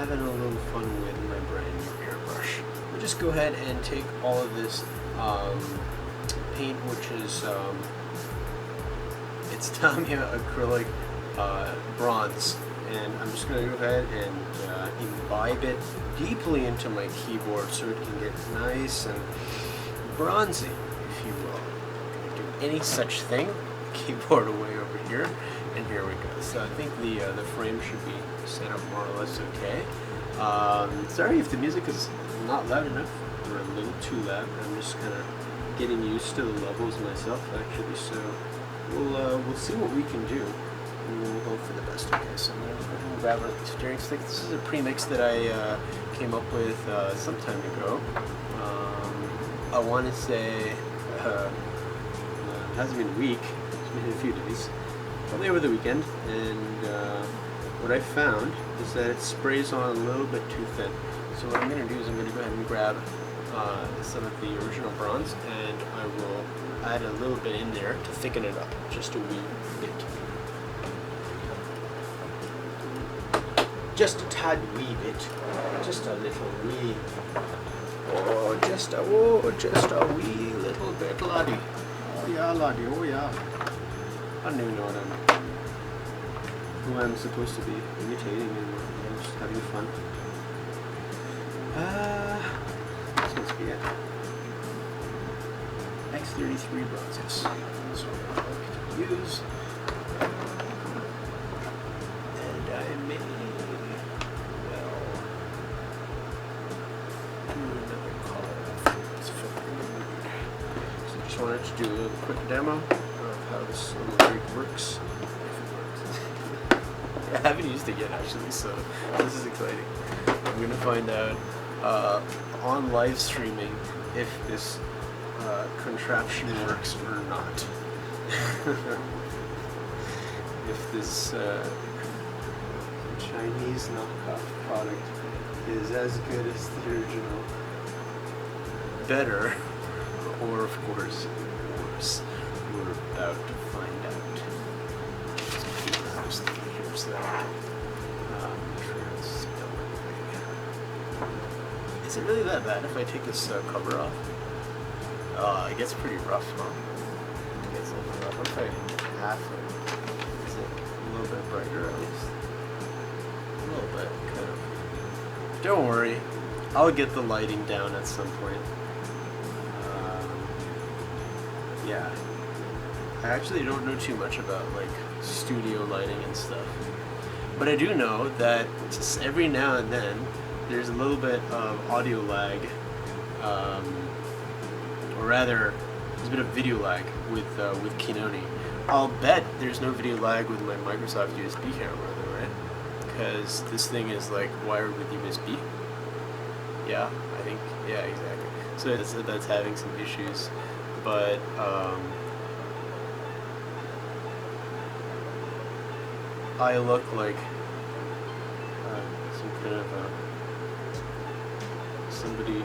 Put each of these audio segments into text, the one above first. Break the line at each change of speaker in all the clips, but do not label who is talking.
having a little fun with my brand new airbrush. We'll just go ahead and take all of this paint, which is it's Tamiya acrylic bronze, and I'm just going to go ahead and imbibe it deeply into my keyboard so it can get nice and bronzy, if you will. I'm going to do any such thing. Keyboard away over here, and here we go. So I think the frame should be set up more or less okay. Sorry if the music is not loud enough or a little too loud. I'm just kind of getting used to the levels myself, actually. So we'll see what we can do, and we'll hope for the best. Okay, so I'm going to grab a steering stick. This is a premix that I came up with some time ago. I want to say it hasn't been a week. In a few days, probably over the weekend, and what I found is that it sprays on a little bit too thin. So what I'm going to do is I'm going to go ahead and grab some of the original bronze, and I will add a little bit in there to thicken it up, just a wee bit. Just a tad wee bit, just a little wee, just a wee little bit, laddie. Oh yeah, laddie, oh yeah. I don't even know who I'm supposed to be imitating, and just having fun. This must be it. X33 bronze, yes. That's what I like to use. And I may, well, do another color after this film. So I just wanted to do a quick demo how this little rig works. If it works. I haven't used it yet, actually, so this is exciting. I'm going to find out on live streaming if this contraption works or not. If this Chinese knockoff product is as good as the original, better, or of course worse. We're about to find out. Just here's that. Is it really that bad if I take this cover off? It gets pretty rough, huh? It gets a little bit rough. What if I half it? Is it a little bit brighter at least? A little bit, kind of. Don't worry, I'll get the lighting down at some point. Yeah. I actually don't know too much about like studio lighting and stuff, but I do know that just every now and then there's a little bit of audio lag, or rather there's a bit of video lag with Kinoni. I'll bet there's no video lag with my Microsoft USB camera though, right? Because this thing is like wired with USB. Yeah, I think, yeah, exactly. So that's having some issues, but I look like some kind of somebody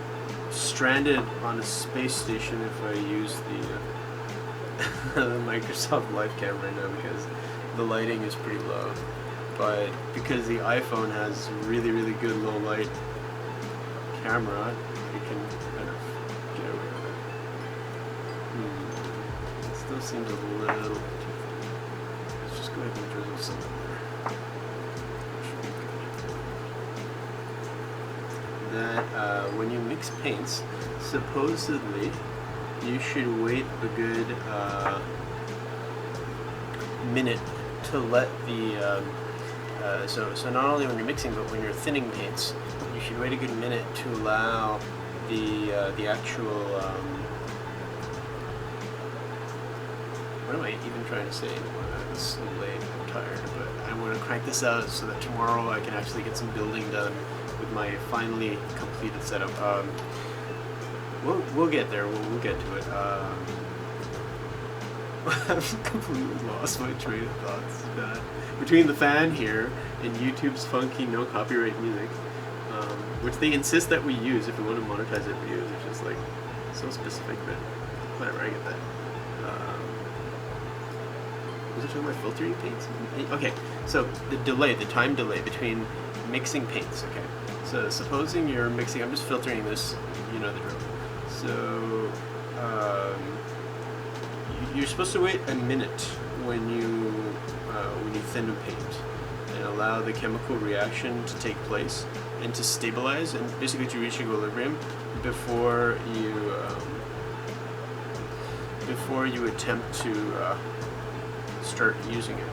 stranded on a space station if I use the Microsoft Live camera right now, because the lighting is pretty low. But because the iPhone has really, really good low light camera, it can kind of get away with it. It still seems a little too thin. Let's just go ahead and drizzle some in there. That when you mix paints, supposedly you should wait a good minute to let the so not only when you're mixing, but when you're thinning paints, you should wait a good minute to allow the actual what am I even trying to say anymore? It's so late, I'm tired, but I want to crank this out so that tomorrow I can actually get some building done with my finally completed setup. We'll get there. We'll get to it. I've completely lost my train of thoughts. It's bad. Between the fan here and YouTube's funky no copyright music, which they insist that we use if we want to monetize their videos, it's just like so specific, but whatever, I get that. Was it talking about filtering paints? Okay, so the time delay between mixing paints. Okay, so supposing you're mixing, I'm just filtering this, you know the drill. So you're supposed to wait a minute when you thin a paint and allow the chemical reaction to take place and to stabilize and basically to reach equilibrium before you attempt to start using it.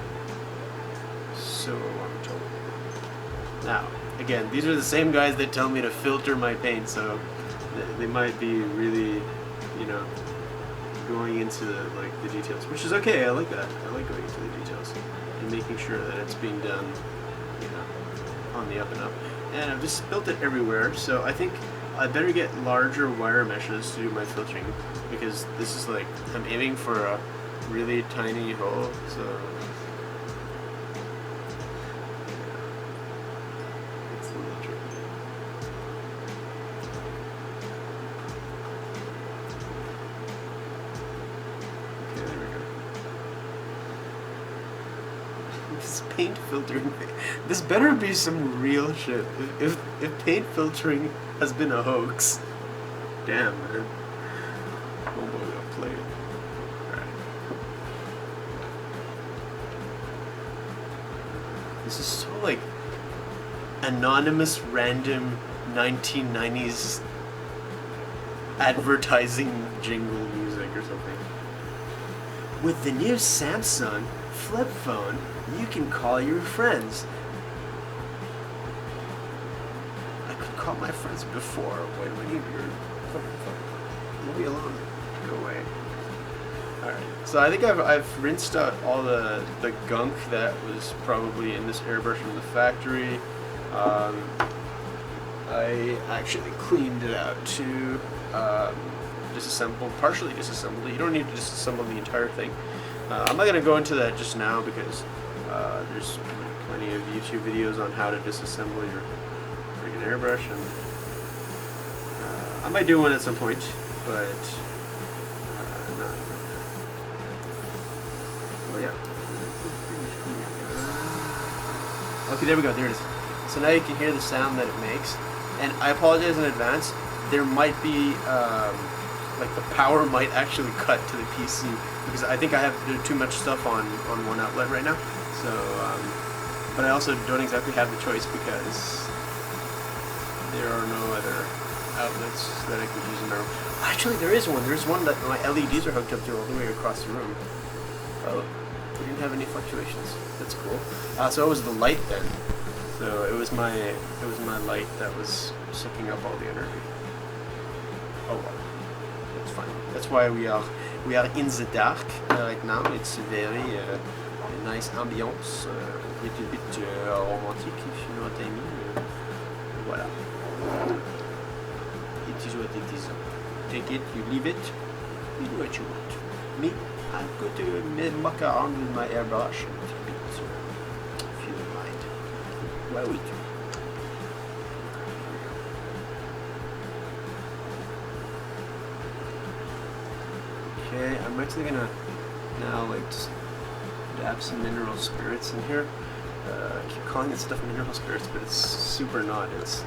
So I'm told. Now, again, these are the same guys that tell me to filter my paint, so they might be really, you know, going into the details, which is okay. I like that. I like going into the details and making sure that it's being done, you know, on the up and up. And I've just spilt it everywhere, so I think I better get larger wire meshes to do my filtering, because this is like, I'm aiming for a really tiny hole, so yeah, it's a little tricky. Okay, there we go. This paint filtering, this better be some real shit. If paint filtering has been a hoax, damn man. Oh boy, I'll play it. Alright. This is so like anonymous random 1990s advertising jingle music or something. With the new Samsung flip phone, you can call your friends. I could call my friends before. Why do I need your fucking phone? Leave me alone. Go away. Alright, so I think I've rinsed out all the gunk that was probably in this airbrush from the factory. I actually cleaned it out to partially disassembled it. You don't need to disassemble the entire thing. I'm not going to go into that just now because there's plenty of YouTube videos on how to disassemble your freaking airbrush, and I might do one at some point, but not. Oh yeah. Okay, there we go. There it is. So now you can hear the sound that it makes, and I apologize in advance. There might be like the power might actually cut to the PC because I think I have too much stuff on one outlet right now. So, but I also don't exactly have the choice because there are no other outlets that I could use in my room. Actually, there is one. There's one that my LEDs are hooked up to all the way across the room. Oh, we didn't have any fluctuations. That's cool. So it was the light then. So it was my light that was sucking up all the energy. Oh well. That's fine. That's why we are in the dark right now. It's very nice ambiance, a little bit romantic, if you know what I mean. Voilà. It is what it is. Take it, you leave it, you do what you want. Me, I'm going to muck around with my airbrush a little bit, if you don't mind. Why would you? Okay, I'm actually gonna now like just dab some mineral spirits in here. I keep calling this stuff mineral spirits, but it's super not. It's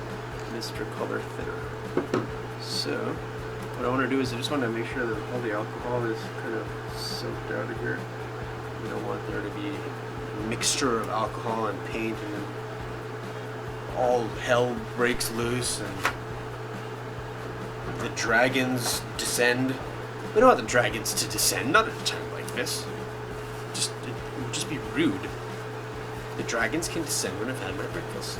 Mr. Color Thinner. So what I want to do is I just want to make sure that all the alcohol is kind of soaked out of here. We don't want there to be a mixture of alcohol and paint, and then all hell breaks loose and the dragons descend. We don't want the dragons to descend, not at a time like this. It would just be rude. The dragons can descend when I've had my breakfast.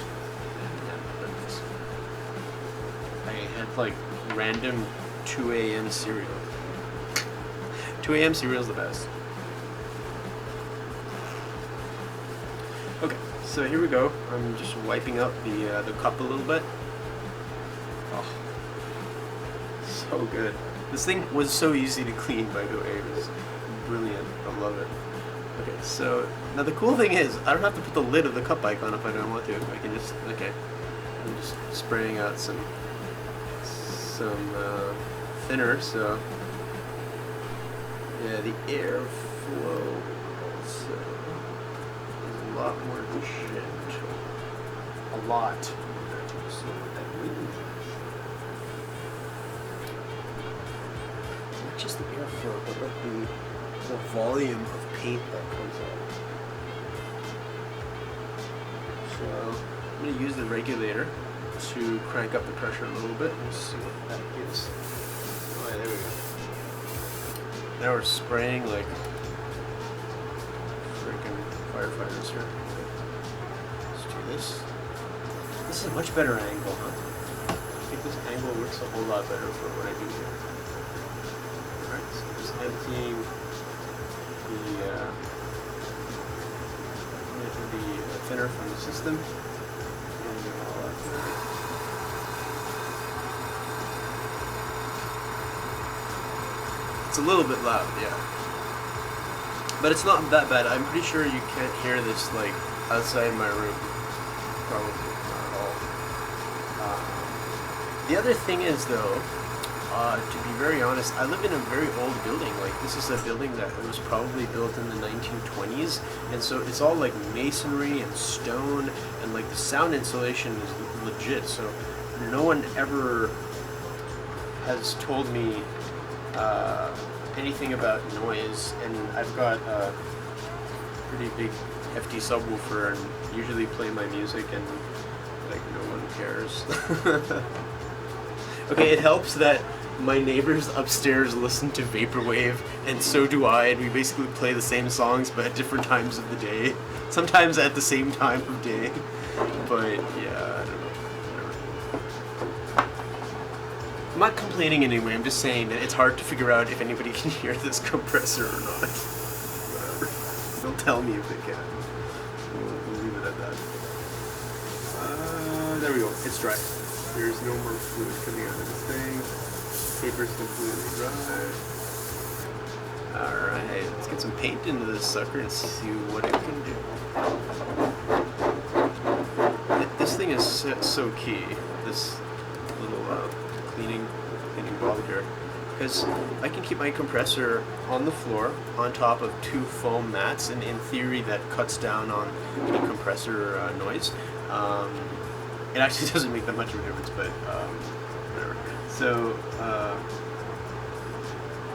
I had like random 2 a.m. cereal. 2 a.m. cereal is the best. Okay, so here we go. I'm just wiping out the cup a little bit. Oh, so good. This thing was so easy to clean, by the way. It was brilliant. I love it. Okay, so now the cool thing is I don't have to put the lid of the cup back on if I don't want to. I can just, okay, I'm just spraying out some thinner, so yeah, the airflow also is a lot more gentle. A a lot. So not just the airflow, but like the volume of paint that comes out. So I'm going to use the regulator to crank up the pressure a little bit and see what that is. Oh yeah, there we go. Now we're spraying like freaking firefighters here. Let's do this. This is a much better angle, huh? I think this angle works a whole lot better for what I do here. Alright, so just emptying the thinner from the system. It's a little bit loud, yeah. But it's not that bad. I'm pretty sure you can't hear this like outside my room. Probably not at all. The other thing is though, to be very honest, I live in a very old building. Like this is a building that was probably built in the 1920s, and so it's all like masonry and stone, and like the sound insulation is legit. So no one ever has told me anything about noise, and I've got a pretty big hefty subwoofer and usually play my music and like no one cares. Okay, it helps that my neighbors upstairs listen to Vaporwave, and so do I, and we basically play the same songs but at different times of the day. Sometimes at the same time of day. But yeah, I don't know. I'm not complaining anyway, I'm just saying that it's hard to figure out if anybody can hear this compressor or not. Whatever. They'll tell me if they can. We'll leave it at that. There we go, it's dry. There's no more fluid coming out of this thing. Paper's completely dry. Alright, let's get some paint into this sucker and see what it can do. This thing is so key, this little cleaning bottle here, because I can keep my compressor on the floor on top of two foam mats, and in theory that cuts down on any compressor noise. It actually doesn't make that much of a difference, but whatever. So,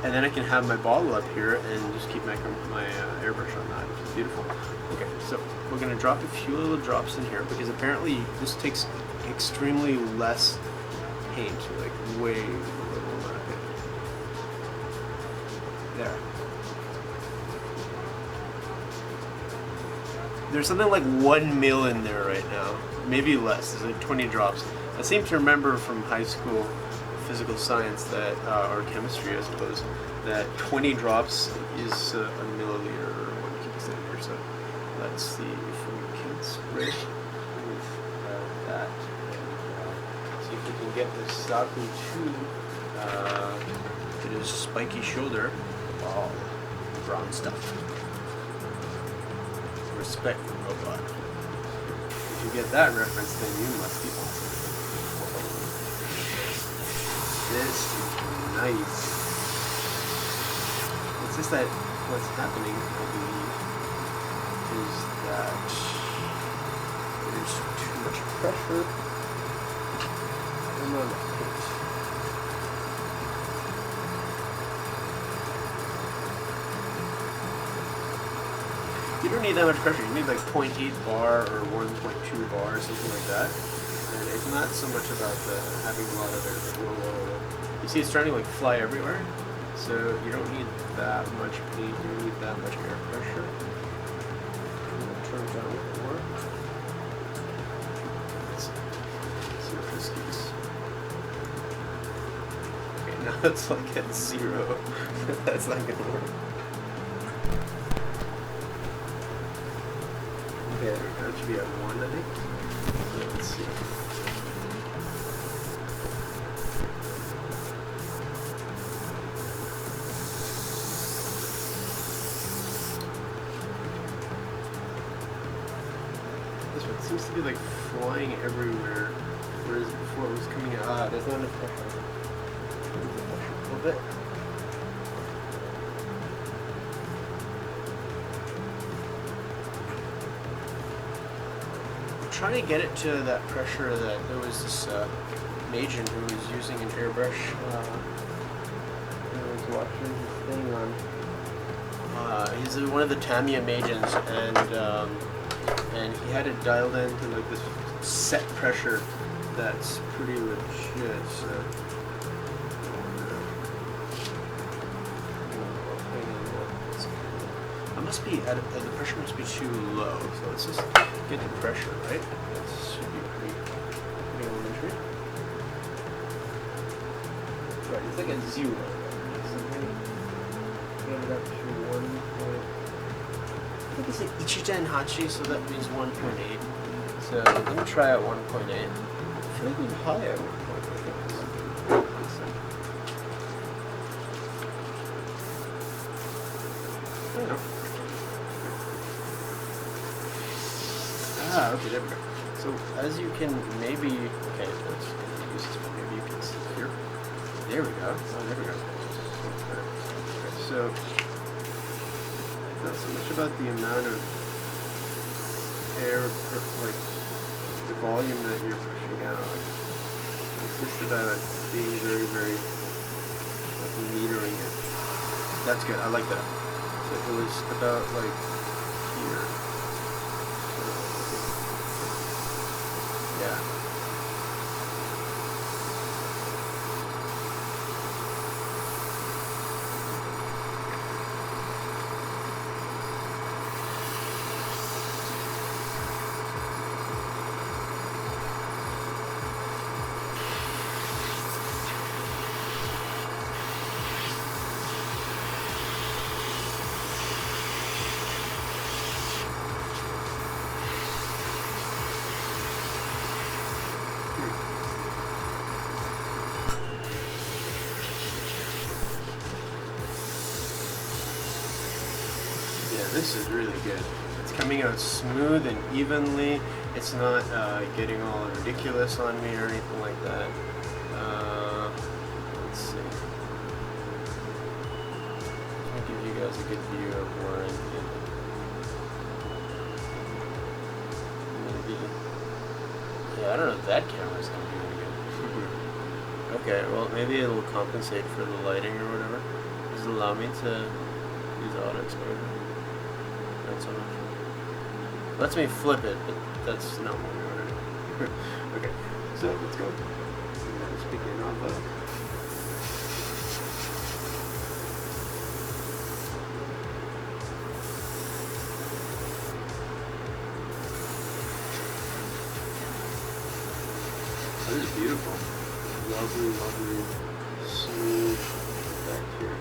and then I can have my bottle up here and just keep my airbrush on that, which is beautiful. Okay, so we're going to drop a few little drops in here, because apparently this takes extremely less paint, like way little amount of paint. There. There's something like 1 mil in there right now. Maybe less. There's like 20 drops. I seem to remember from high school physical science that, or chemistry I suppose, that 20 drops is a milliliter or 1 cubic centimeter. So let's see if we can spray with that. And, see if we can get this Saku to his spiky shoulder. Oh, brown stuff. Respect the robot. If you get that reference, then you must be awesome. This is nice. It's just that what's happening, I believe, is that there's too much pressure on the paint. You don't need that much pressure. You need like 0.8 bar or 1.2 bar or something like that. And it's not so much about having a lot of it. You see it's starting to like fly everywhere. So you don't need that much paint. You don't need that much air pressure. Turn it down a bit more. Let's see if this gets... Okay, now it's like at 0. That's not gonna work. Okay, that should be at 1, I think. So let's see. This one seems to be like flying everywhere, whereas before it was coming out. There's not enough pressure. A little bit. I'm trying to get it to that pressure that there was this Magian who was using an airbrush. I was watching his thing on. He's one of the Tamiya Magians, and he had it dialed into like this set pressure that's pretty legit. So. The pressure must be too low, so let's just get the pressure, right? That should be pretty elementary. Right, it's like a 0. Get it up to 1 point. I think it's an Ichitan Hachi, so that means 1.8. So let me try out 1.8. I feel like we're high at 1.8. Okay, there we go. So as you can maybe, okay, let's use this one. Maybe you can see here. There we go. Oh, there we go. Okay, so it's not so much about the amount of air, like the volume that you're pushing out. It's just about being very, very like metering it. That's good. I like that. So it was about like here. Yeah. This is really good. It's coming out smooth and evenly. It's not getting all ridiculous on me or anything like that. Let's see. I'll give you guys a good view of where I'm in. Maybe. Yeah, I don't know if that camera's gonna be any good. Okay, well maybe it'll compensate for the lighting or whatever. Does it allow me to use auto exposure? Not so much. Lets me flip it, but that's not what we want to do. Okay, so let's go. Speaking of oh, this is beautiful. Lovely, lovely, smooth back here.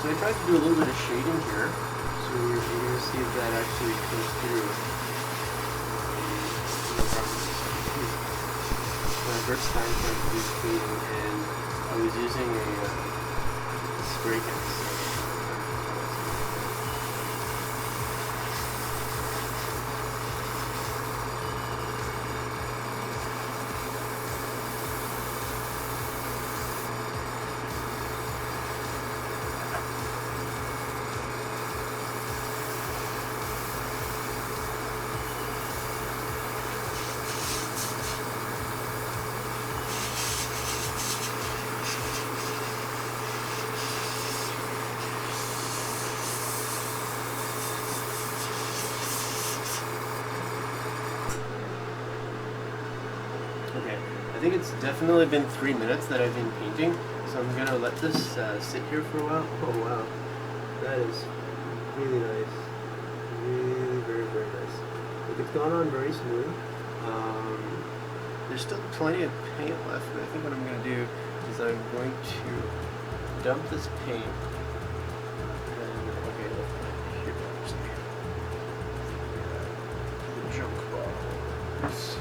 So I tried to do a little bit of shading here, so you're going to see if that actually comes through. My first time trying to do shading, and I was using a spray can. Okay, I think it's definitely been 3 minutes that I've been painting, so I'm gonna let this sit here for a while. Oh wow, that is really nice. Really, very, very nice. Like, it's gone on very smooth. There's still plenty of paint left, but I think what I'm gonna do is I'm going to dump this paint. And, okay, here, the junk bottles.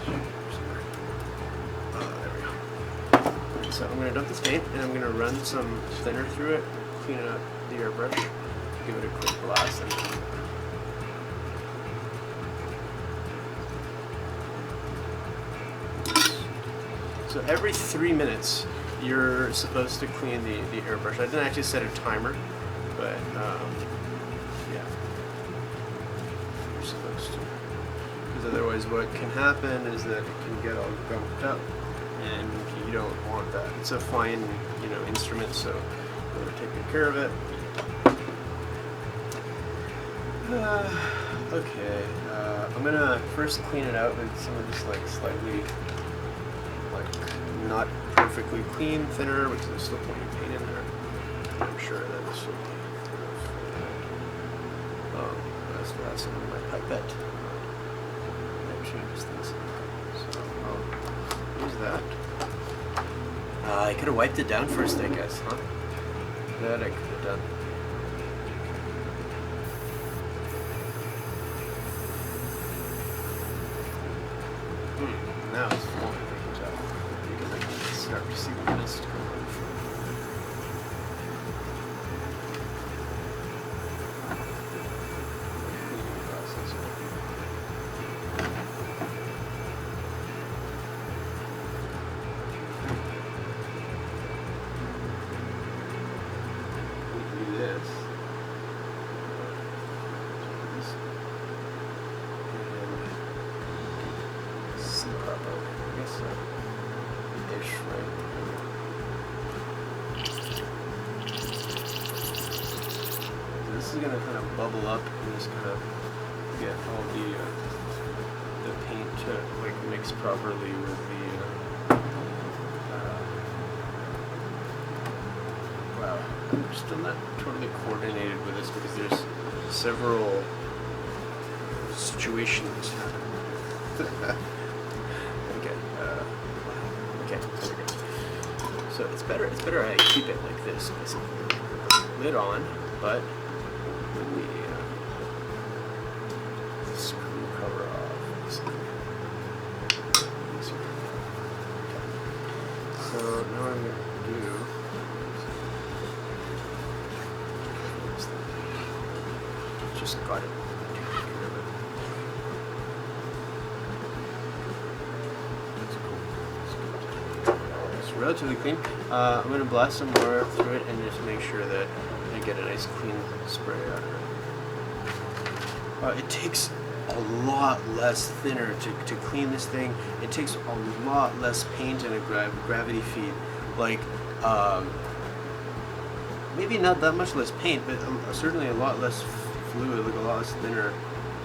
So I'm going to dump this paint, and I'm going to run some thinner through it, clean it up with the airbrush, give it a quick blast. So every 3 minutes, you're supposed to clean the airbrush. I didn't actually set a timer, but yeah, you're supposed to. Because otherwise what can happen is that it can get all gunked up, and you don't want that. It's a fine, you know, instrument, so I'm going to take good care of it. Okay, I'm going to first clean it out with some of this like slightly not perfectly clean thinner, because there's still plenty of paint in there. I'm sure that this will be enough. Let's add some of my pipette. That changes things. So I'll use that. I could have wiped it down first, I guess, huh? That I could have done. Now it's flowing, I can tell, because I can start to see the mist come on. Cleaning process. We can do this. Ish, right? This is gonna kind of bubble up and just kind of get all the paint to like mix properly with the. Wow, I'm still not totally coordinated with this because there's several situations happening. Okay, there we go. So it's better I keep it like this, basically. Lid on, but with the screw cover off. Basically. So now I'm going to do just got it. Relatively clean. I'm going to blast some more through it and just make sure that I get a nice clean spray out of it. It takes a lot less thinner to clean this thing. It takes a lot less paint and a gravity feed. Like, maybe not that much less paint, but certainly a lot less fluid, like a lot less thinner.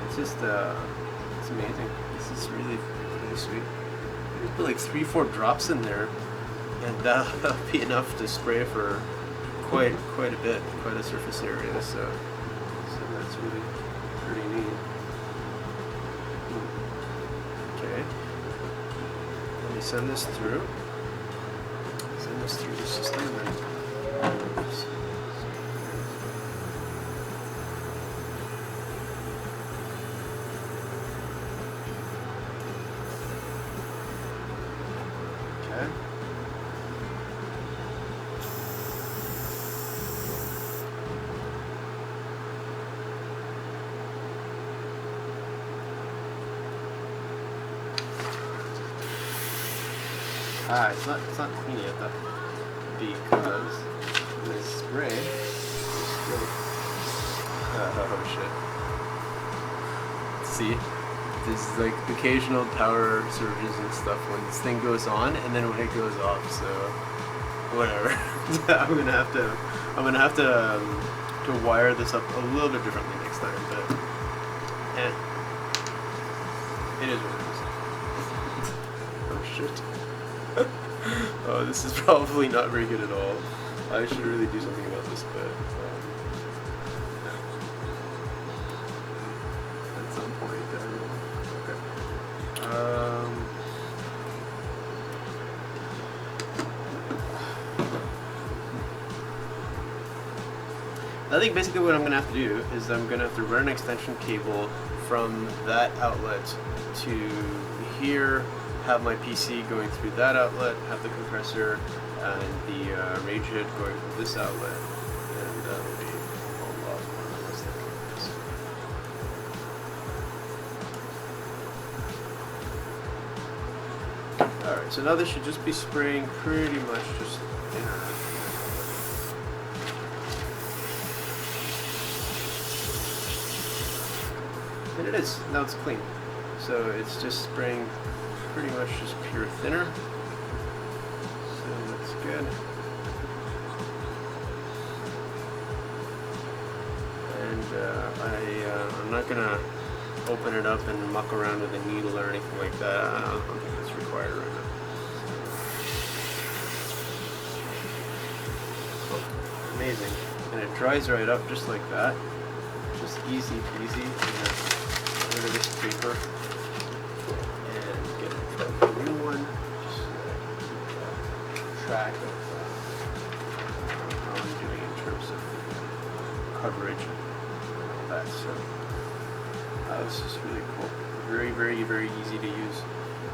It's just, it's amazing. This is really, really sweet. Just put like 3-4 drops in there, and that'll be enough to spray for quite a bit, quite a surface area. So that's really pretty neat. Okay, let me send this through. Send this through the system. Okay. It's not clean yet though, because this spray oh shit. See? There's like occasional power surges and stuff when this thing goes on, and then when it goes off, so whatever. I'm gonna have to wire this up a little bit differently next time, but it is what it is. Oh shit. Oh, this is probably not very good at all. I should really do something about this, but at some point, okay. I think basically what I'm going to have to do is I'm going to have to run an extension cable from that outlet to here, have my PC going through that outlet, have the compressor and the rage head going from this outlet, and that will be a lot more realistic. Alright, so now this should just be spraying pretty much just And it is. Now it's clean. So it's just spraying pretty much just pure thinner. So that's good. And I'm not gonna open it up and muck around with a needle or anything like that. I don't think that's required right now. Oh, amazing. And it dries right up just like that. Just easy peasy. Get rid of this paper and get a new one. Just keep track of how I'm doing in terms of coverage and all that. So this is really cool. Very, very, very easy to use.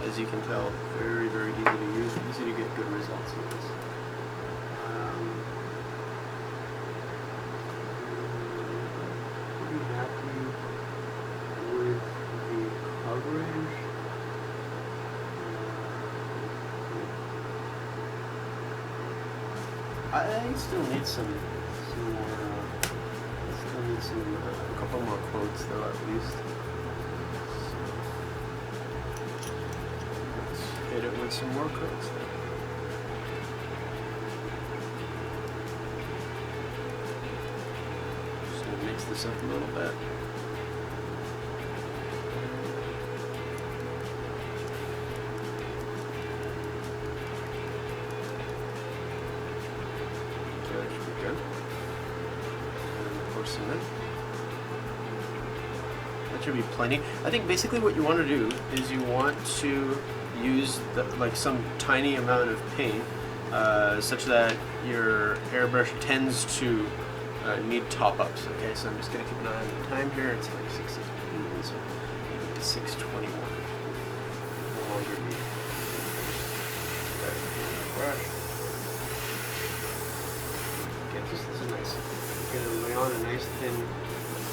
As you can tell, very, very easy to use. Easy to get good results with this. Pretty happy with the coverage. I still need some more. Still need a couple more quotes though, at least. So let's hit it with some more quotes then. Just gonna mix this up a little bit. Okay, that should be good. Cement. That should be plenty. I think basically what you want to do is you want to use like some tiny amount of paint such that your airbrush tends to need top-ups. Okay, so I'm just going to keep an eye on the time here. It's like 6:15, so 6:21. No longer need brush. Okay, this is nice. Going to lay on a nice thin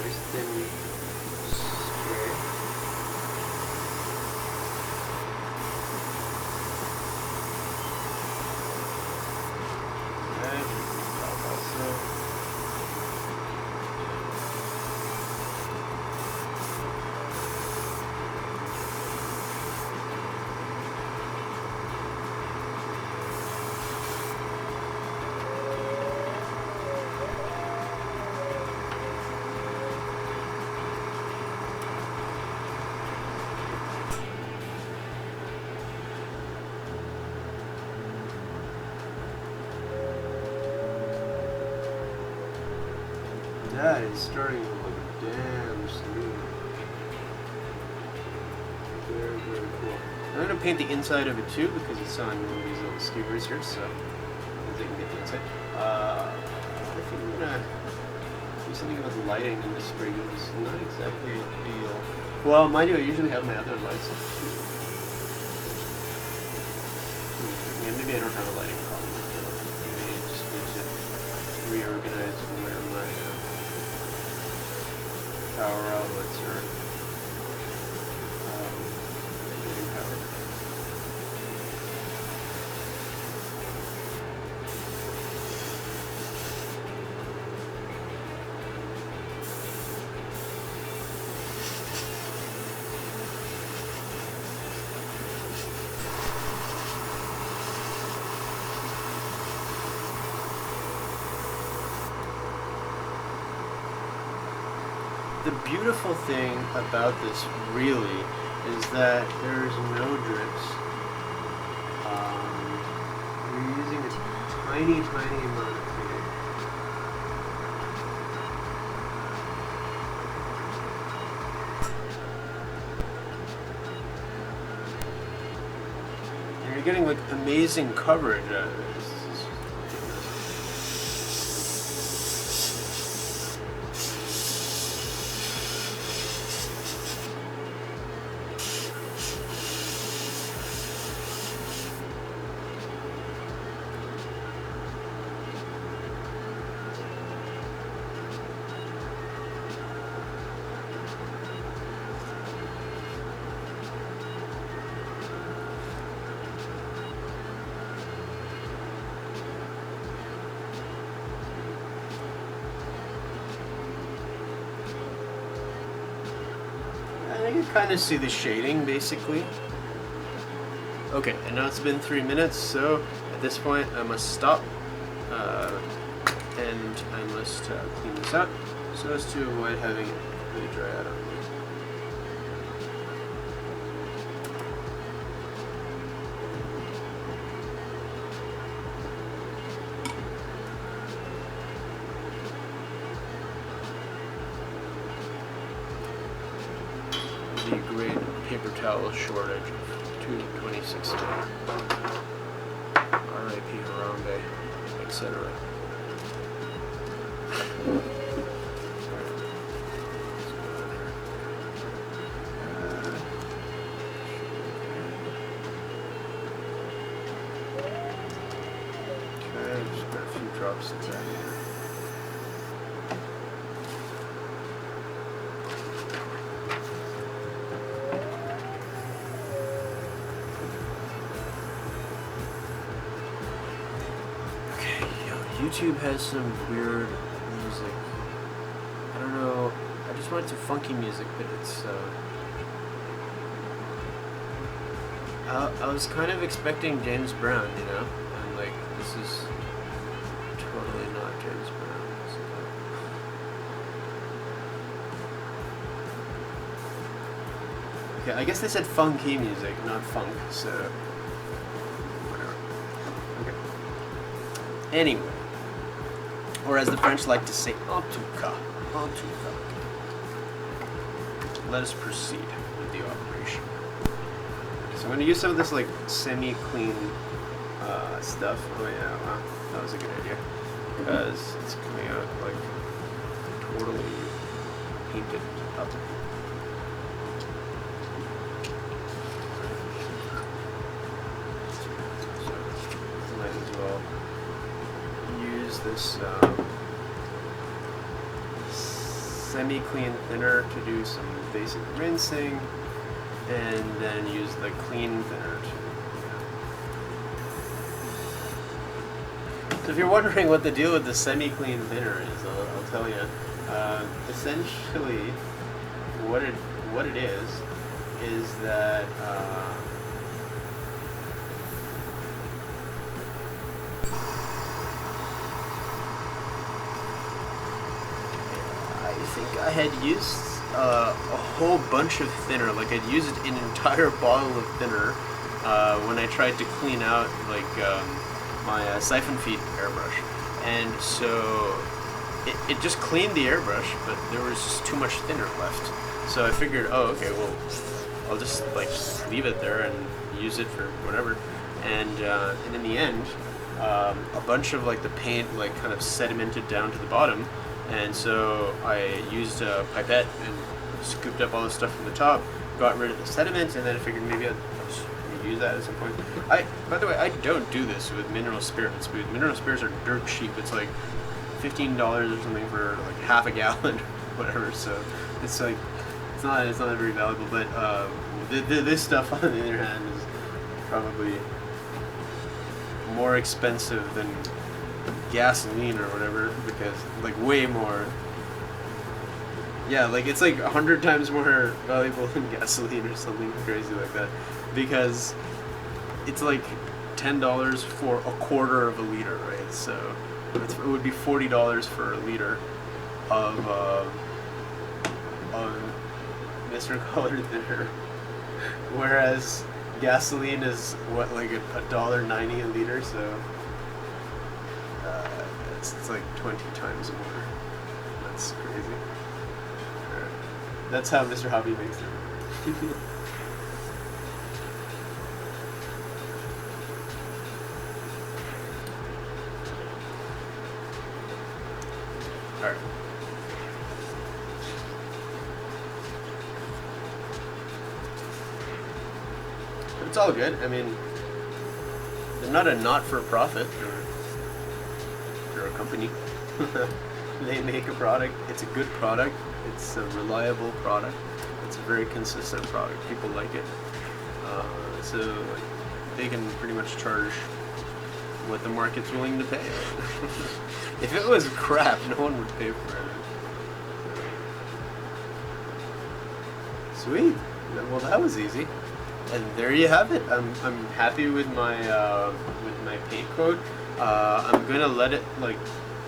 spray. That is starting to look damn smooth. Very, very cool. I'm going to paint the inside of it too because it's on one of these little skewers here, so they can get the inside. I think I'm going to do something about the lighting in this spring. It's not exactly ideal. Well, mind you, I usually have my other lights on too. Yeah, maybe I don't have a lighting problem. Maybe it just needs to reorganize where my power outlets are getting power. The beautiful thing about this really is that there's no drips. You're using a tiny amount of paint. And you're getting like amazing coverage out of it. kind of see the shading basically. Okay, and now it's been 3 minutes, so at this point I must stop and I must clean this out so as to avoid having it really dry out on me. The great paper towel shortage of 226K. R.I.P. Harambe, etc. Okay, just got a few drops inside here. YouTube has some weird music. I don't know. I just wanted some funky music, but it's. I was kind of expecting James Brown, you know, and like this is totally not James Brown. So. Okay, I guess they said funky music, not funk. So whatever. Okay. Anyway. Or as the French like to say, en tout cas. En tout cas. Let us proceed with the operation. So I'm going to use some of this like semi-clean stuff. Oh yeah, wow, that was a good idea. Because it's coming out like totally painted up. So might as well use this semi-clean thinner to do some basic rinsing, and then use the clean thinner to. So if you're wondering what the deal with the semi-clean thinner is, I'll tell you. Essentially, what it is that. I think I had used a whole bunch of thinner, like I'd used an entire bottle of thinner when I tried to clean out like my siphon feed airbrush, and so it just cleaned the airbrush, but there was just too much thinner left. So I figured, oh okay, well I'll just like leave it there and use it for whatever, and in the end, a bunch of like the paint like kind of sedimented down to the bottom. And so I used a pipette and scooped up all the stuff from the top, got rid of the sediment, and then I figured maybe I'd just use that at some point. By the way, I don't do this with mineral spirits. But mineral spirits are dirt cheap. It's like $15 or something for like half a gallon, or whatever. So it's like it's not very valuable. But this stuff, on the other hand, is probably more expensive than gasoline or whatever, because like way more. Yeah, like it's like 100 times more valuable than gasoline or something crazy like that, because it's like $10 for a quarter of a liter, right? So it would be $40 for a liter of Mr. Colored Thinner, whereas gasoline is what, like $1.90 a liter, so it's like 20 times more. That's crazy. Right. That's how Mr. Hobby makes it. Alright. It's all good. I mean, they're not a not-for-profit. They're a company. They make a product. It's a good product. It's a reliable product. It's a very consistent product. People like it. So like, they can pretty much charge what the market's willing to pay. If it was crap, no one would pay for it. Sweet. Well, that was easy. And there you have it. I'm happy with my paint coat. I'm gonna let it like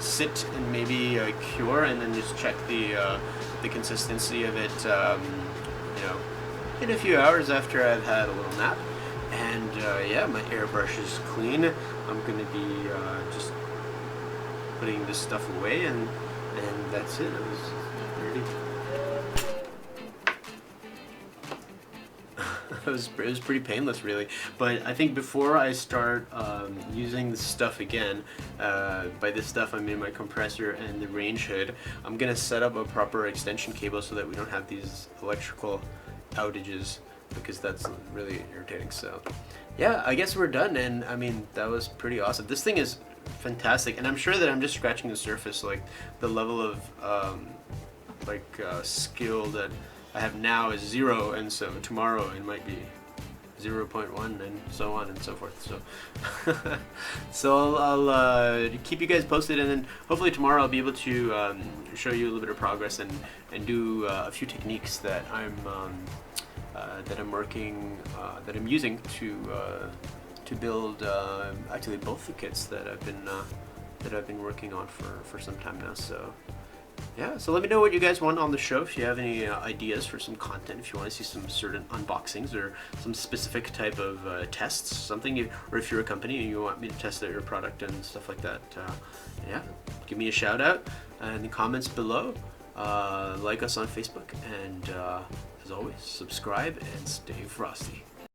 sit and maybe cure, and then just check the consistency of it. You know, in a few hours after I've had a little nap. And yeah, my airbrush is clean. I'm gonna be just putting this stuff away, and that's it. It was dirty. It was pretty painless, really. But I think before I start using this stuff again, by this stuff I mean my compressor and the range hood, I'm gonna set up a proper extension cable so that we don't have these electrical outages, because that's really irritating. So yeah, I guess we're done, and I mean, that was pretty awesome. This thing is fantastic, and I'm sure that I'm just scratching the surface. Like, the level of skill that I have now is 0, and so tomorrow it might be 0.1, and so on and so forth. So so I'll keep you guys posted, and then hopefully tomorrow I'll be able to show you a little bit of progress and do a few techniques that I'm that I'm using to build actually both the kits that I've been working on for some time now. So yeah, so let me know what you guys want on the show. If you have any ideas for some content, if you want to see some certain unboxings or some specific type of tests, something, or if you're a company and you want me to test out your product and stuff like that, yeah, give me a shout out in the comments below. Like us on Facebook, and as always, subscribe and stay frosty.